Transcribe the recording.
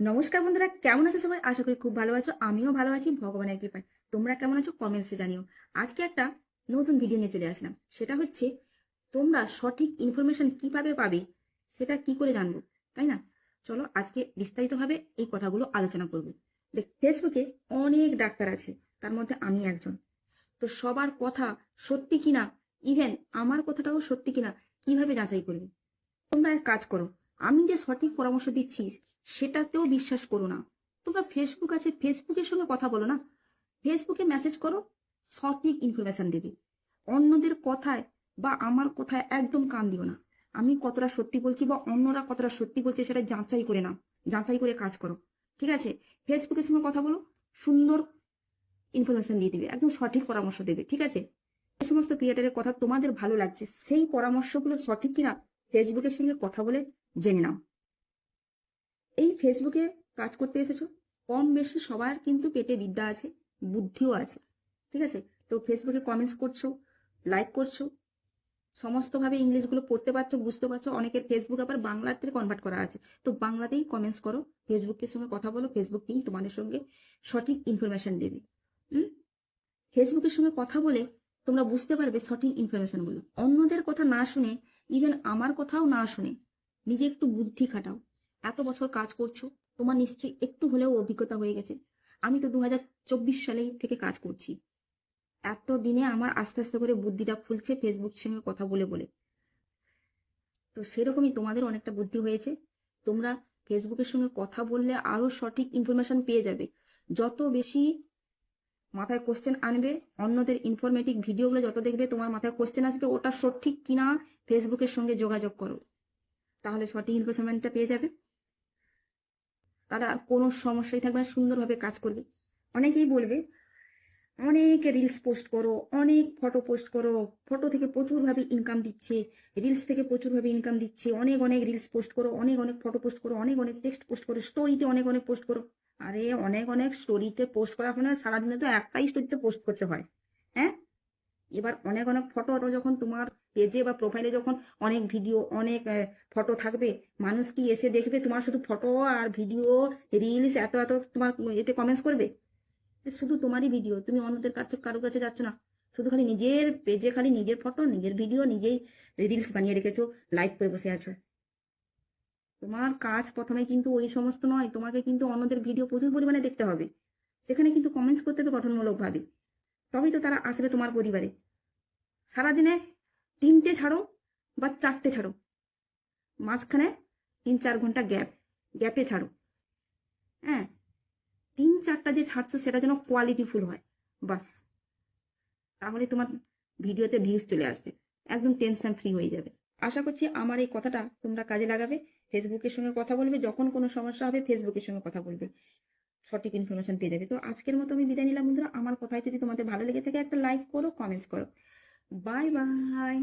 নমস্কার বন্ধুরা, কেমন আছো সবাই? আশা করি খুব ভালো আছো। আমিও ভালো আছি ভগবানের কৃপায়। তোমরা কেমন আছো কমেন্টসে জানিও। আজকে একটা নতুন ভিডিও নিয়ে চলে আসলাম। সেটা হচ্ছে তোমরা সঠিক ইনফরমেশন কিভাবে পাবে, সেটা কি করে জানবো, তাই না? চলো আজকে বিস্তারিতভাবে এই কথাগুলো আলোচনা করবো। দেখ, ফেসবুকে অনেক ডাক্তার আছে, তার মধ্যে আমি একজন। তো সবার কথা সত্যি কিনা, ইভেন আমার কথাটাও সত্যি কিনা, কিভাবে যাচাই করবে? তোমরা এক কাজ করো, আমি যে সঠিক পরামর্শ দিচ্ছি সেটাতেও বিশ্বাস করো না। তোমরা ফেসবুক আছে, ফেসবুকের সঙ্গে কথা বলো না, ফেসবুকে মেসেজ করো, সঠিক ইনফরমেশন দেবে। অন্যদের কথায় বা আমার কথায় একদম কান দিও না। আমি কতটা সত্যি বলছি বা অন্যরা কতটা সত্যি বলছে সেটা যাচাই করে নাও, যাচাই করে কাজ করো। ঠিক আছে? ফেসবুকের সঙ্গে কথা বলো, সুন্দর ইনফরমেশন দিয়ে দিবে, একদম সঠিক পরামর্শ দেবে। ঠিক আছে? যে সমস্ত ক্রিয়েটারের কথা তোমাদের ভালো লাগছে, সেই পরামর্শগুলো সঠিক কিনা ফেসবুকের সঙ্গে কথা বলে জেনে নাও। এই ফেসবুকে কাজ করতে এসেছো, কম বেশি সবার কিন্তু পেটে বিদ্যা আছে, বুদ্ধিও আছে। ঠিক আছে? তো ফেসবুকে কমেন্টস করছো, লাইক করছো, সমস্তভাবে ইংলিশগুলো পড়তে পারছো, বুঝতে পারছো। অনেকের ফেসবুক আবার বাংলাতে কনভার্ট করা আছে, তো বাংলাতেই কমেন্টস করো, ফেসবুকের সঙ্গে কথা বলো। ফেসবুক টিম তোমাদের সঙ্গে সঠিক ইনফরমেশন দেবে। হুম। ফেসবুকের সঙ্গে কথা বলে তোমরা বুঝতে পারবে সঠিক ইনফরমেশনগুলো। অন্যদের কথা না শুনে, ইভেন আমার কথাও না শুনে, নিজে একটু বুদ্ধি খাটাও। এত বছর কাজ করছো, তোমার নিশ্চয়ই একটু হলেও অভিজ্ঞতা হয়ে গেছে। আমি তো 2024 সালে থেকে কাজ করছি। এত দিনে আমার আস্তে আস্তে করে বুদ্ধিটা খুলছে ফেসবুকের সঙ্গে কথা বলে বলে। তো সেরকমই তোমাদের অনেকটা বুদ্ধি হয়েছে। তোমরা ফেসবুকের সঙ্গে কথা বললে আরো সঠিক ইনফরমেশন পেয়ে যাবে। যত বেশি মাথায় কোশ্চেন আনবে, অন্যদের ইনফরমেটিভ ভিডিওগুলো যত দেখবে, তোমার মাথায় কোশ্চেন আসবে ওটা সঠিক কিনা ফেসবুকের সঙ্গে যোগাযোগ করো, তাহলে সঠিক ইনফরমেশনটা পেয়ে যাবে। তাহলে আর কোনো সমস্যাই থাকবে না, সুন্দরভাবে কাজ করবে। অনেকেই বলবে অনেক রিলস পোস্ট করো, অনেক ফটো পোস্ট করো, ফটো থেকে প্রচুরভাবে ইনকাম দিচ্ছে, রিলস থেকে প্রচুরভাবে ইনকাম দিচ্ছে, অনেক অনেক রিলস পোস্ট করো, অনেক অনেক ফটো পোস্ট করো, অনেক অনেক টেক্সট পোস্ট করো, স্টোরিতে অনেক অনেক পোস্ট করো। আরে অনেক অনেক স্টোরিতে পোস্ট করা হয় না, সারাদিনে তো একটাই স্টোরিতে পোস্ট করতে হয়। হ্যাঁ। এবার অনেক অনেক ফটো যখন তোমার পেজে বা প্রোফাইলে যখন অনেক ভিডিও, অনেক ফটো থাকবে, মানুষ কি এসে দেখবে তোমার শুধু ফটো আর ভিডিও, রিলস এত এত তোমার এতে কমেন্টস করবে? যে শুধু তোমারই ভিডিও, তুমি অন্যদের কাছে কারোর কাছে যাচ্ছ না, শুধু খালি নিজের পেজে খালি নিজের ফটো, নিজের ভিডিও, নিজেই রিলস বানিয়ে রেখেছো, লাইভ করে বসে আছো। তোমার কাজ প্রথমে কিন্তু ওই সমস্ত নয়, তোমাকে কিন্তু অন্যদের ভিডিও প্রচুর পরিমাণে দেখতে হবে, সেখানে কিন্তু কমেন্টস করতে হবে গঠনমূলক ভাবে, তবেই তো তারা আসবে তোমার পরিবারে। সারাদিনে 3টে ছাড়ো বা 4টে ছাড়ো, মাঝখানে 3-4 ঘন্টা গ্যাপে ছাড়ো। হ্যাঁ। 3-4টা যে ছাড়ছো সেটা যেন কোয়ালিটিফুল হয়, বাস। তাহলে তোমার ভিডিওতে ভিউজ চলে আসবে, একদম টেনশন ফ্রি হয়ে যাবে। আশা করছি আমার এই কথাটা তোমরা কাজে লাগাবে। ফেসবুকের সঙ্গে কথা বলবে, যখন কোনো সমস্যা হবে ফেসবুকের সঙ্গে কথা বলবে, সঠিক ইনফরমেশন পেয়ে যাবে। তো আজকের মতো আমি বিদায় নিলাম বন্ধুরা। আমার কথায় যদি তোমাদের ভালো লেগে থাকে একটা লাইক করো, কমেন্টস করো। Bye bye.